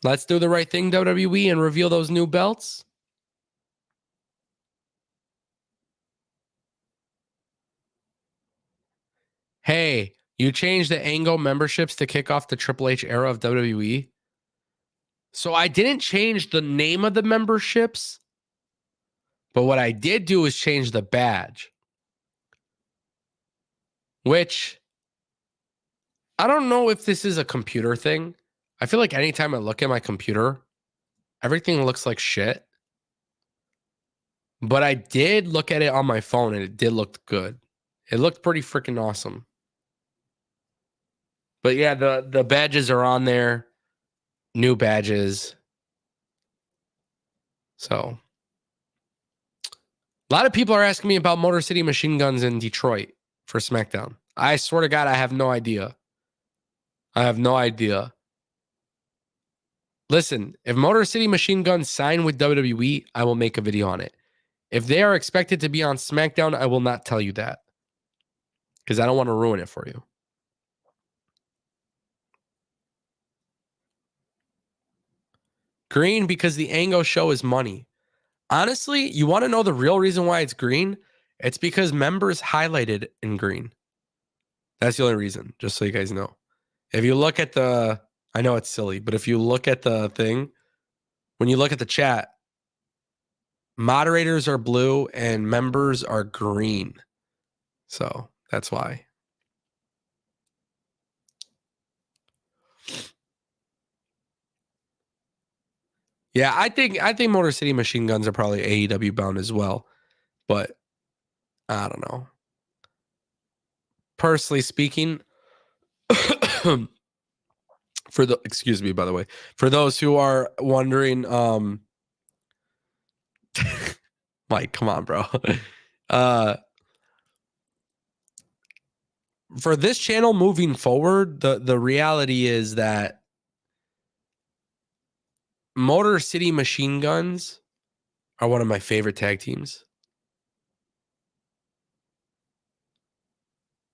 Let's do the right thing, WWE, and reveal those new belts. Hey, you changed the Ango memberships to kick off the Triple H era of WWE. So I didn't change the name of the memberships, but what I did do is change the badge, which I don't know if this is a computer thing. I feel like anytime I look at my computer, everything looks like shit. But I did look at it on my phone and it did look good. It looked pretty freaking awesome. But yeah, the badges are on there. New badges. So a lot of people are asking me about Motor City Machine Guns in Detroit for SmackDown. I swear to God, I have no idea. Listen, if Motor City Machine Guns sign with WWE, I will make a video on it. If they are expected to be on SmackDown, I will not tell you that because I don't want to ruin it for you. Green because the Ango show is money. Honestly, you want to know the real reason why it's green? It's because members highlighted in green. That's the only reason, just so you guys know. If you look at I know it's silly, but if you look at the thing, when you look at the chat, moderators are blue and members are green. So that's why. Yeah, I think Motor City Machine Guns are probably AEW bound as well, but I don't know. Personally speaking, excuse me, by the way, for those who are wondering, Mike, come on, bro. For this channel moving forward, the reality is that Motor City Machine Guns are one of my favorite tag teams.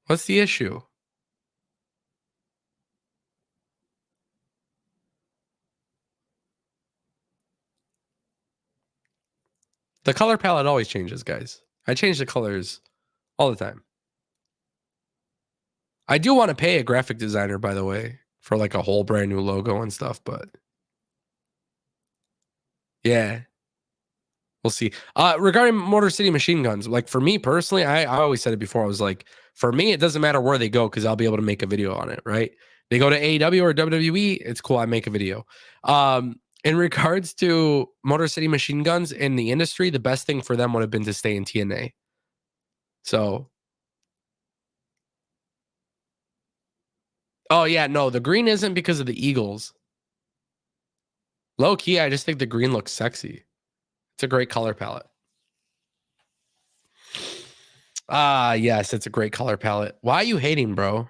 What's the issue? The color palette always changes, guys. I change the colors all the time. I do want to pay a graphic designer, by the way, for like a whole brand new logo and stuff, but yeah, we'll see. Regarding Motor City Machine Guns, like for me personally, I always said it before. I was like, for me, it doesn't matter where they go because I'll be able to make a video on it, right? They go to AEW or WWE, it's cool. I make a video. In regards to Motor City Machine Guns in the industry, the best thing for them would have been to stay in TNA. So, oh yeah, no, the green isn't because of the Eagles. Low key, I just think the green looks sexy. It's a great color palette. Yes, it's a great color palette. Why are you hating, bro?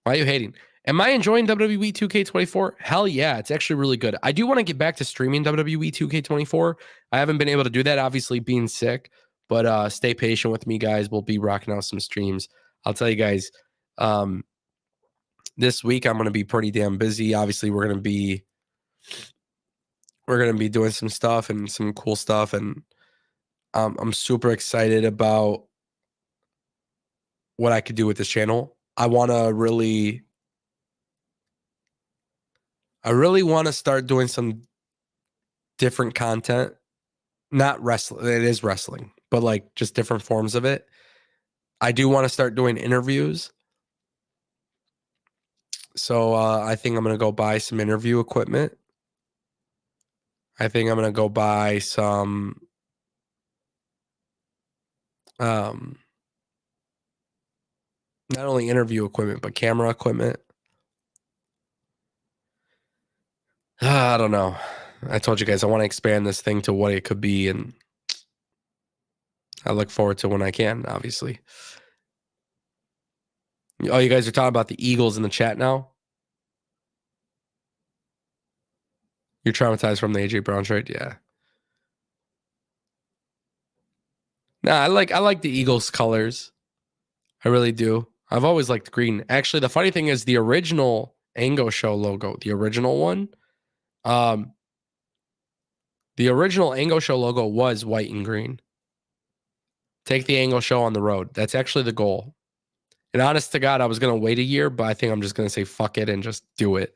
Why are you hating? Am I enjoying WWE 2K24? Hell yeah, it's actually really good. I do want to get back to streaming WWE 2K24. I haven't been able to do that, obviously being sick, but stay patient with me, guys. We'll be rocking out some streams. I'll tell you guys, this week I'm going to be pretty damn busy. Obviously, we're going to be doing some stuff and some cool stuff, and I'm super excited about what I could do with this channel. I really want to start doing some different content. Not wrestling, it is wrestling, but like just different forms of it. I do want to start doing interviews. So I think I'm going to go buy some interview equipment. I think I'm going to go buy some not only interview equipment, but camera equipment. I don't know. I told you guys I want to expand this thing to what it could be, and I look forward to when I can, obviously. Oh, you guys are talking about the Eagles in the chat now? You're traumatized from the AJ Brown trade? Yeah. Nah, I like the Eagles colors. I really do. I've always liked green. Actually, the funny thing is the original Ango show logo, the original one, the original Ango show logo was white and green. Take the Ango show on the road. That's actually the goal. And honest to God, I was going to wait a year, but I think I'm just going to say fuck it and just do it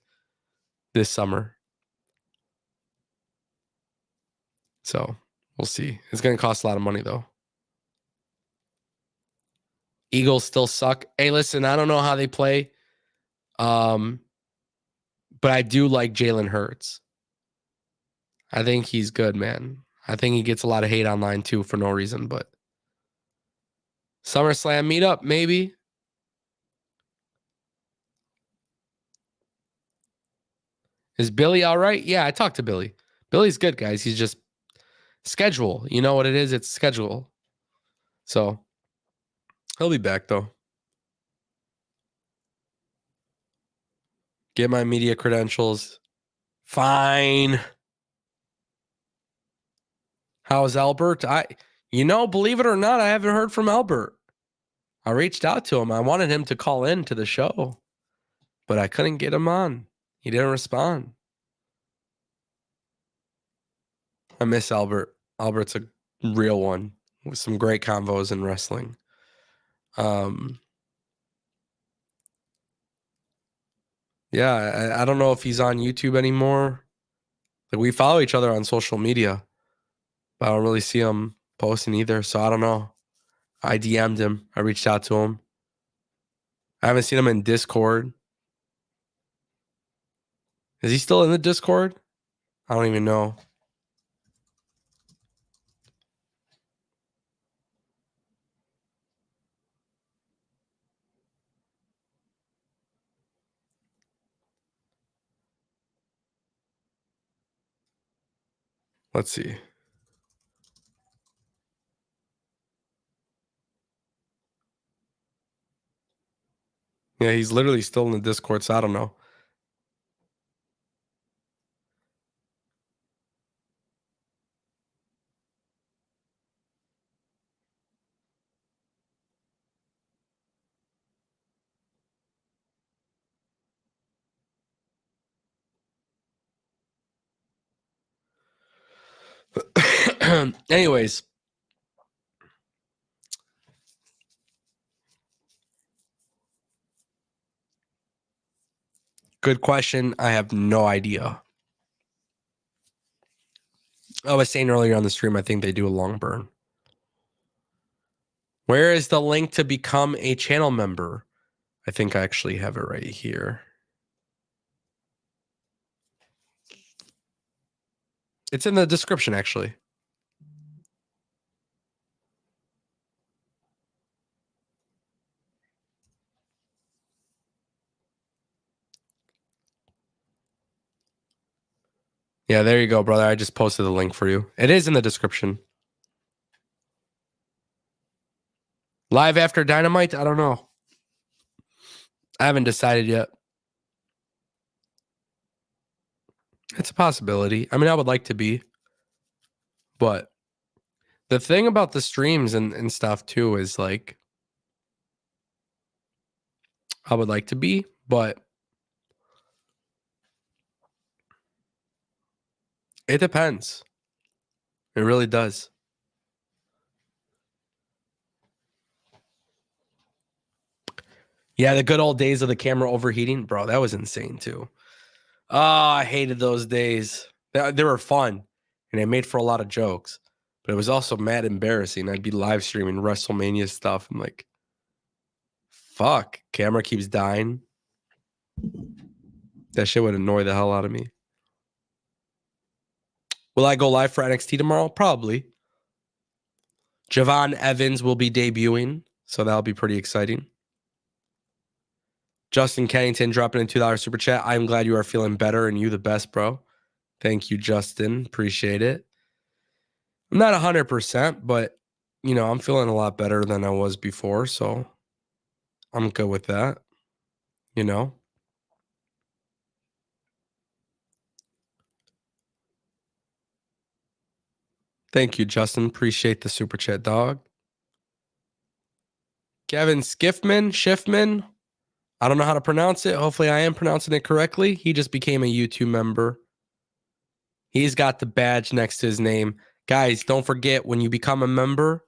this summer. So we'll see. It's going to cost a lot of money though. Eagles still suck. Hey, listen, I don't know how they play. But I do like Jalen Hurts. I think he's good, man. I think he gets a lot of hate online too for no reason, but SummerSlam meetup, maybe. Is Billy all right? Yeah, I talked to Billy. Billy's good, guys. He's just schedule. You know what it is? It's schedule. So he'll be back though. Get my media credentials. Fine. How's Albert? Believe it or not, I haven't heard from Albert. I reached out to him. I wanted him to call in to the show, but I couldn't get him on. He didn't respond. I miss Albert. Albert's a real one with some great convos in wrestling. Yeah, I don't know if he's on YouTube anymore. Like we follow each other on social media, but I don't really see him posting either. So I don't know. I DM'd him. I reached out to him. I haven't seen him in Discord. Is he still in the Discord? I don't even know. Let's see. Yeah, he's literally still in the Discord, so I don't know. Anyways. Good question. I have no idea. I was saying earlier on the stream, I think they do a long burn. Where is the link to become a channel member? I think I actually have it right here. It's in the description, actually. Yeah, there you go, brother. I just posted the link for you. It is in the description. Live after Dynamite? I don't know. I haven't decided yet. It's a possibility. I mean, I would like to be. But the thing about the streams and stuff, too, is like, I would like to be, but it depends. It really does. Yeah, the good old days of the camera overheating. Bro, that was insane, too. Oh, I hated those days. They were fun, and they made for a lot of jokes. But it was also mad embarrassing. I'd be live streaming WrestleMania stuff. I'm like, fuck, camera keeps dying. That shit would annoy the hell out of me. Will I go live for NXT tomorrow? Probably. Javon Evans will be debuting, so that'll be pretty exciting. Justin Kennington dropping in $2 super chat. I'm glad you are feeling better and you the best, bro. Thank you, Justin. Appreciate it. I'm not 100%, but, you know, I'm feeling a lot better than I was before, so I'm good with that, you know. Thank you, Justin. Appreciate the super chat, dog. Kevin Schiffman. I don't know how to pronounce it. Hopefully I am pronouncing it correctly. He just became a YouTube member. He's got the badge next to his name. Guys, don't forget, when you become a member,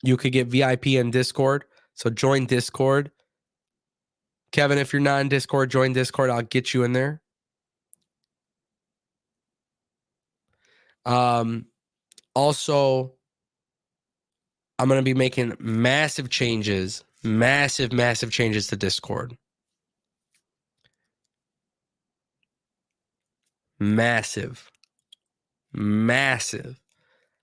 you could get VIP in Discord. So join Discord. Kevin, if you're not in Discord, join Discord. I'll get you in there. Also, I'm going to be making massive changes to Discord. Massive.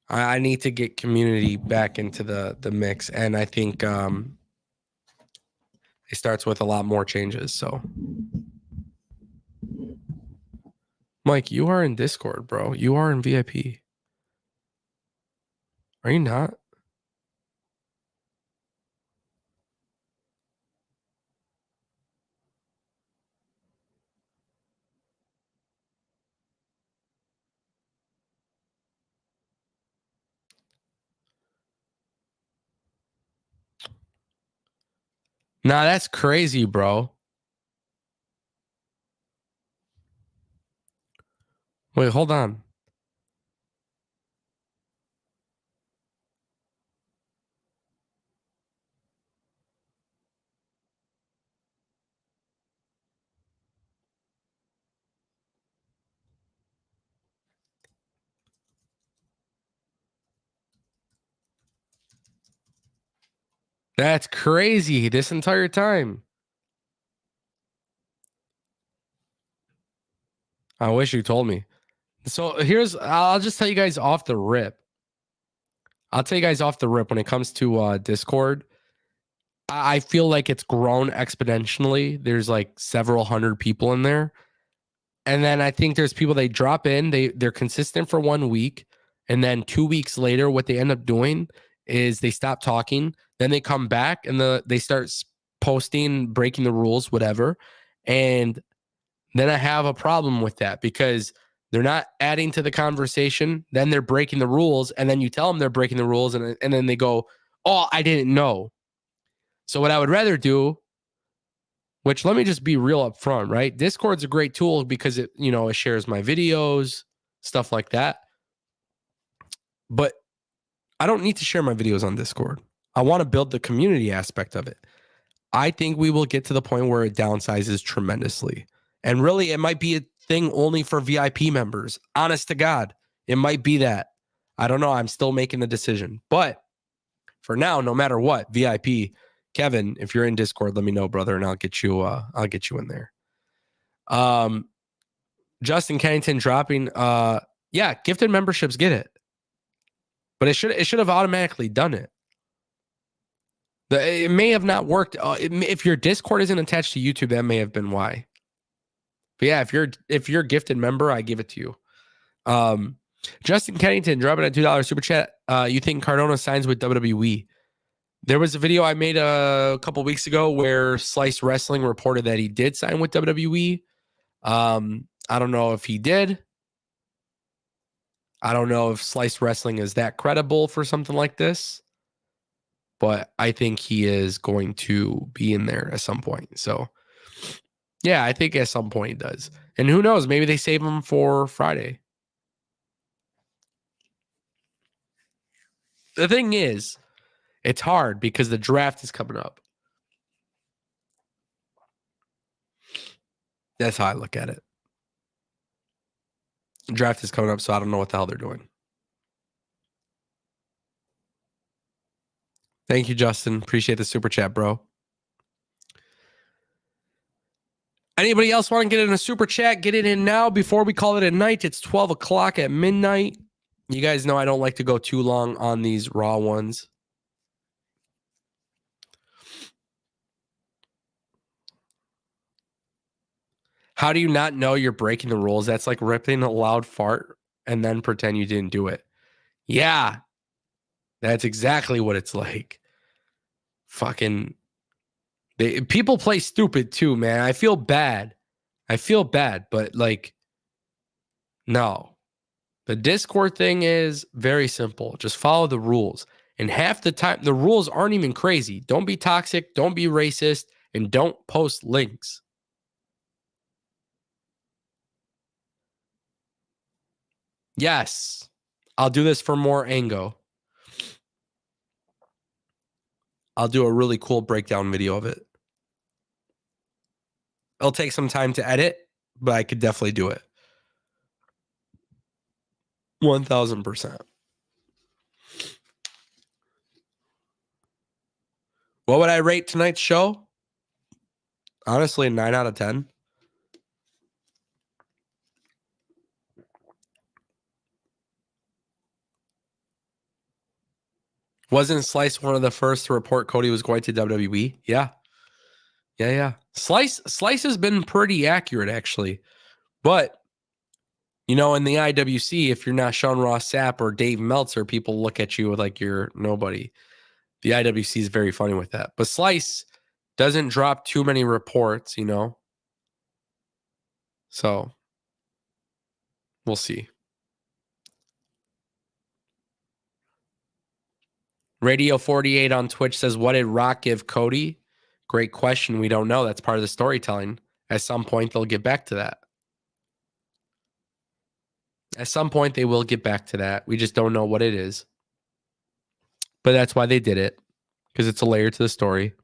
I need to get community back into the mix, and I think it starts with a lot more changes. So, Mike, you are in Discord, bro. You are in VIP. Are you not? Nah, that's crazy, bro. Wait, hold on. That's crazy this entire time. I wish you told me. So I'll just tell you guys off the rip. When it comes to Discord, I feel like it's grown exponentially. There's like several hundred people in there. And then I think there's people they drop in, they're consistent for 1 week. And then 2 weeks later, what they end up doing is they stop talking. Then they come back and they start posting, breaking the rules, whatever. And then I have a problem with that because they're not adding to the conversation. Then they're breaking the rules. And then you tell them they're breaking the rules. And then they go, oh, I didn't know. So what I would rather do, which let me just be real up front, right? Discord's a great tool because it shares my videos, stuff like that. But I don't need to share my videos on Discord. I want to build the community aspect of it. I think we will get to the point where it downsizes tremendously. And really, it might be a thing only for VIP members. Honest to God, it might be that. I don't know. I'm still making the decision. But for now, no matter what, VIP, Kevin, if you're in Discord, let me know, brother, and I'll get you in there. Justin Kennington dropping. Yeah, gifted memberships get it. But it should have automatically done it. It may have not worked. If your Discord isn't attached to YouTube, that may have been why. But yeah, if you're a gifted member, I give it to you. Justin Kennington dropping a $2 super chat. You think Cardona signs with WWE? There was a video I made a couple weeks ago where Slice Wrestling reported that he did sign with WWE. I don't know if he did. I don't know if Slice Wrestling is that credible for something like this, but I think he is going to be in there at some point. So, yeah, I think at some point he does. And who knows? Maybe they save him for Friday. The thing is, it's hard because the draft is coming up. That's how I look at it. The draft is coming up, so I don't know what the hell they're doing. Thank you, Justin. Appreciate the super chat, bro. Anybody else want to get in a super chat? Get it in now before we call it a night. It's 12 o'clock at midnight. You guys know I don't like to go too long on these Raw ones. How do you not know you're breaking the rules? That's like ripping a loud fart and then pretend you didn't do it. Yeah, that's exactly what it's like. Fucking people play stupid too, man. I feel bad, but like, no. The Discord thing is very simple. Just follow the rules. And half the time, the rules aren't even crazy. Don't be toxic, don't be racist, and don't post links. Yes, I'll do this for more Ango. I'll do a really cool breakdown video of it. It'll take some time to edit, but I could definitely do it. 1000%. What would I rate tonight's show? Honestly, a 9 out of 10. Wasn't Slice one of the first to report Cody was going to WWE? Yeah. Slice has been pretty accurate, actually. But, in the IWC, if you're not Sean Ross Sapp or Dave Meltzer, people look at you like you're nobody. The IWC is very funny with that. But Slice doesn't drop too many reports, So, we'll see. Radio 48 on Twitch says, what did Rock give Cody? Great question. We don't know. That's part of the storytelling. At some point, they'll get back to that. At some point, they will get back to that. We just don't know what it is. But that's why they did it, because it's a layer to the story.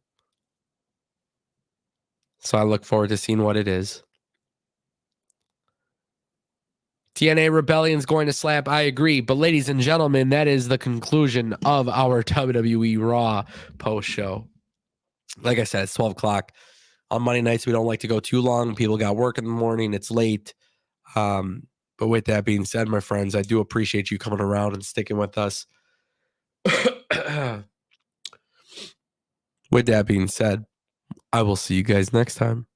So I look forward to seeing what it is. TNA Rebellion's going to slap. I agree. But ladies and gentlemen, that is the conclusion of our WWE Raw post show. Like I said, it's 12 o'clock. On Monday nights, we don't like to go too long. People got work in the morning. It's late. But with that being said, my friends, I do appreciate you coming around and sticking with us. With that being said, I will see you guys next time.